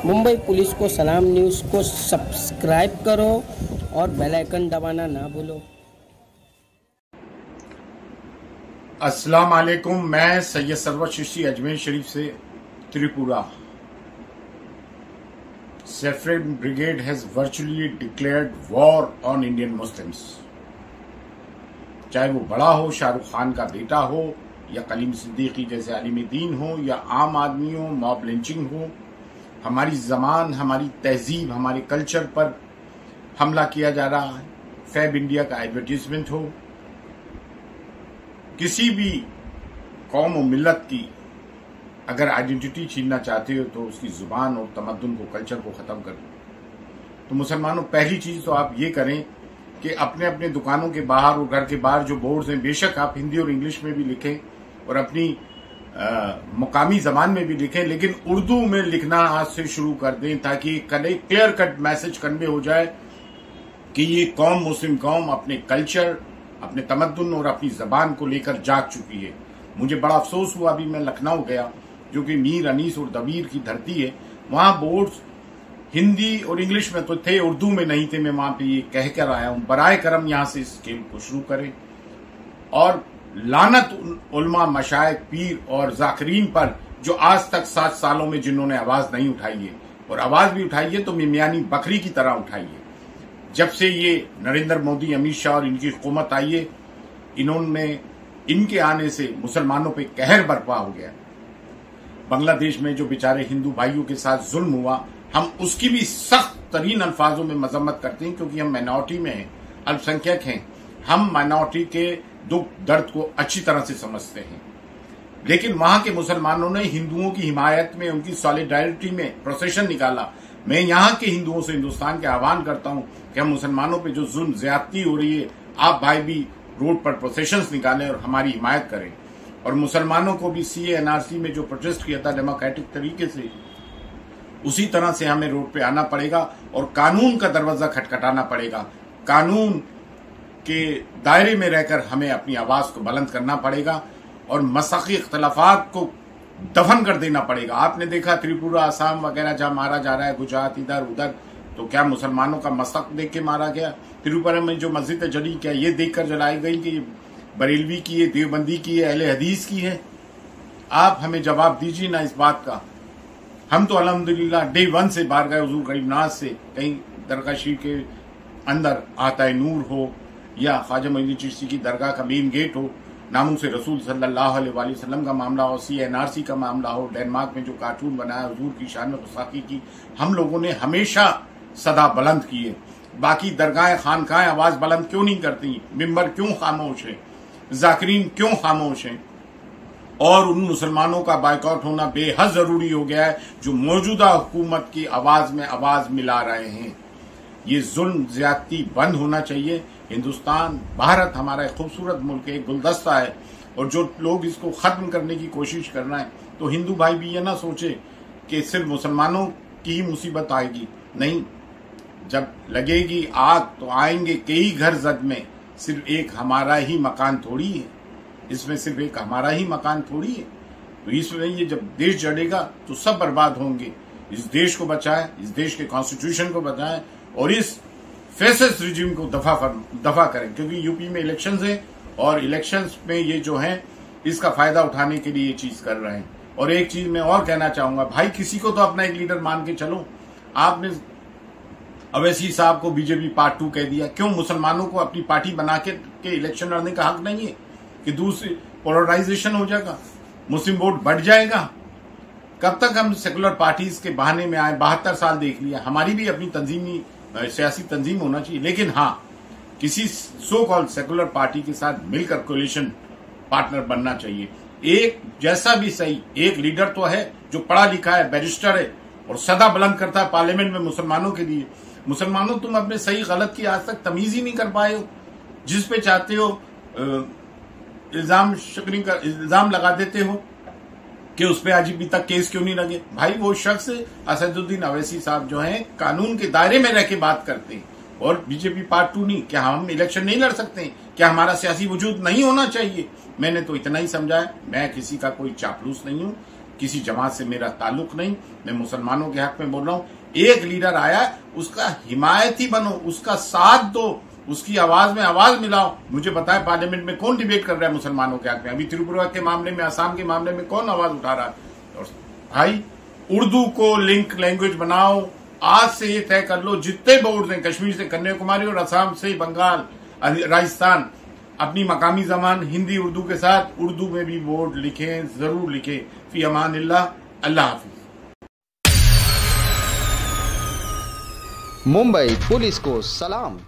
Mumbai police को सलाम news को सब्सक्राइब करो और बेल आइकन दबाना ना भूलो। अस्सलाम वालेकुम। मैं सैयद सरवर चिश्ती अजमेर शरीफ से Tripura. Saffron brigade has virtually declared war on Indian Muslims. चाहे वो बड़ा हो, शाहरुख खान का बेटा हो, या कलीम सिद्दीकी जैसे आलिम दीन हो, या आम आदमी हो, मॉब लिंचिंग हो, हमारी जबान, हमारी तहजीब, हमारे कल्चर पर हमला किया जा रहा है। फैब इंडिया का एडवर्टीजमेंट हो, किसी भी कौम और मिल्लत की अगर आइडेंटिटी छीनना चाहते हो तो उसकी जुबान और तमद्दुन को, कल्चर को खत्म कर दो। तो मुसलमानों, पहली चीज तो आप ये करें कि अपने अपने दुकानों के बाहर और घर के बाहर जो बोर्ड्स हैं, बेशक आप हिंदी और इंग्लिश में भी लिखें और अपनी मुकामी जबान में भी लिखें, लेकिन उर्दू में लिखना आज से शुरू कर दें ताकि क्लियर कट मैसेज कन्वे हो जाए कि ये कौम, मुस्लिम कौम, अपने कल्चर, अपने तमद्दुन और अपनी जबान को लेकर जाग चुकी है। मुझे बड़ा अफसोस हुआ, अभी मैं लखनऊ गया जो कि मीर अनीस और दबीर की धरती है। वहां बोर्ड्स हिंदी और इंग्लिश में तो थे, उर्दू में नहीं थे। मैं वहां पे ये कह कर आया हूं, बराए करम यहां से इस खेल को शुरू करें और लानत उलमा, मशाइख, पीर और जाकिरीन पर जो आज तक 7 सालों में जिन्होंने आवाज नहीं उठाई है, और आवाज भी उठाई है तो मियानी बकरी की तरह उठाई है। जब से ये नरेंद्र मोदी, अमित शाह और इनकी हुकूमत आई है, इनके आने से मुसलमानों पे कहर बर्पा हो गया। बांग्लादेश में जो बेचारे हिंदू भाइयों के साथ जुल्म हुआ, हम उसकी भी सख्त तरीन अल्फाजों में मजम्मत करते हैं क्योंकि हम माइनॉरिटी में हैं, अल्पसंख्यक हैं। हम माइनॉरिटी के दुख दर्द को अच्छी तरह से समझते हैं। लेकिन वहां के मुसलमानों ने हिंदुओं की हिमायत में, उनकी सॉलिडारिटी में प्रोसेशन निकाला। मैं यहां के हिंदुओं से, हिंदुस्तान के आह्वान करता हूं कि हम मुसलमानों पे जो जुल्म ज्यादती हो रही है, आप भाई भी रोड पर प्रोसेशंस निकालें और हमारी हिमायत करें। और मुसलमानों को भी सीए एनआरसी में जो प्रोटेस्ट किया था डेमोक्रेटिक तरीके से, उसी तरह से हमें रोड पे आना पड़ेगा और कानून का दरवाजा खटखटाना पड़ेगा। कानून के दायरे में रहकर हमें अपनी आवाज को बुलंद करना पड़ेगा और मसक़ी इख्तलाफात को दफन कर देना पड़ेगा। आपने देखा त्रिपुरा, आसाम वगैरह जहां मारा जा रहा है, गुजरात, इधर उधर, तो क्या मुसलमानों का मस्तक देख के मारा गया? त्रिपुरा में जो मस्जिद जली, क्या ये देखकर जलाई गई कि बरेलवी की है, देवबंदी की है, अहले हदीस की है? आप हमें जवाब दीजिए ना इस बात का। हम तो अल्हम्दुलिल्लाह डे 1 से बाहर गए हुजूर गरीबनाथ से, कहीं दरगाह शरीफ के अंदर आता है नूर हो या ख्वाजा मोइनुद्दीन चिश्ती की दरगाह का मेन गेट हो, नामों से रसूल सल्लल्लाहु अलैहि वसल्लम का मामला हो, CNRC का मामला हो, डेनमार्क में जो कार्टून बनाया हुजूर की शान में गुस्ताखी की, हम लोगों ने हमेशा सदा बुलंद की है। बाकी दरगाह खानकाएं आवाज बुलंद क्यों नहीं करती? मिंबर क्यों खामोश है? जाकिरीन क्यों खामोश हैं? और उन मुसलमानों का बायकॉट होना बेहद जरूरी हो गया है जो मौजूदा हुकूमत की आवाज में आवाज मिला रहे हैं। ये जुल्म ज्यादती बंद होना चाहिए। हिंदुस्तान, भारत हमारा एक खूबसूरत मुल्क है, एक गुलदस्ता है, और जो लोग इसको खत्म करने की कोशिश कर रहे हैं, तो हिंदू भाई भी ये ना सोचे कि सिर्फ मुसलमानों की ही मुसीबत आएगी। नहीं, जब लगेगी आग तो आएंगे कई घर जद में। सिर्फ एक हमारा ही मकान थोड़ी है, इसमें सिर्फ एक हमारा ही मकान थोड़ी है। तो इसमें ये जब देश जड़ेगा तो सब बर्बाद होंगे। इस देश को बचाएं, इस देश के कॉन्स्टिट्यूशन को बचाएं और इस फैसिस्ट रिजीम को दफा करें, क्योंकि यूपी में इलेक्शंस है और इलेक्शंस में ये जो है इसका फायदा उठाने के लिए ये चीज कर रहे हैं। और एक चीज मैं और कहना चाहूंगा, भाई किसी को तो अपना एक लीडर मान के चलो। आपने अवैसी साहब को बीजेपी पार्ट 2 कह दिया, क्यों? मुसलमानों को अपनी पार्टी बना के इलेक्शन लड़ने का हक नहीं है कि दूसरी पोलराइजेशन हो जाएगा, मुस्लिम वोट बढ़ जाएगा? कब तक हम सेकुलर पार्टीज के बहाने में आए? 72 साल देख लिया। हमारी भी अपनी तंजीमी सियासी तंजीम होना चाहिए, लेकिन हाँ, किसी सो कॉल्ड सेकुलर पार्टी के साथ मिलकर कोलिशन पार्टनर बनना चाहिए। एक जैसा भी सही, एक लीडर तो है जो पढ़ा लिखा है, बैरिस्टर है और सदा बुलंद करता है पार्लियामेंट में मुसलमानों के लिए। मुसलमानों, तुम अपने सही गलत की आज तक तमीज ही नहीं कर पाए हो। जिस पे चाहते हो इल्जाम लगा देते हो कि उस पर आज अभी तक केस क्यों नहीं लगे। भाई वो शख्स असदुद्दीन अवैसी साहब जो हैं, कानून के दायरे में रह के बात करते हैं और बीजेपी पार्ट 2 नहीं। क्या हम इलेक्शन नहीं लड़ सकते? क्या हमारा सियासी वजूद नहीं होना चाहिए? मैंने तो इतना ही समझा है। मैं किसी का कोई चापलूस नहीं हूं किसी जमात से मेरा ताल्लुक नहीं, मैं मुसलमानों के हक में बोल रहा हूं। एक लीडर आया, उसका हिमायती बनो, उसका साथ दो, उसकी आवाज में आवाज मिलाओ। मुझे बताए पार्लियामेंट में कौन डिबेट कर रहा है मुसलमानों के हक में? अभी त्रिपुरा के मामले में, असम के मामले में कौन आवाज उठा रहा है? और भाई, उर्दू को लिंक लैंग्वेज बनाओ। आज से ये तय कर लो, जितने बोर्ड हैं, कश्मीर से कन्याकुमारी और असम से बंगाल, राजस्थान, अपनी मकामी जबान हिंदी उर्दू के साथ उर्दू में भी बोर्ड लिखें, जरूर लिखें। फी अमानिल्लाह, अल्लाह हाफिज। मुंबई पुलिस को सलाम।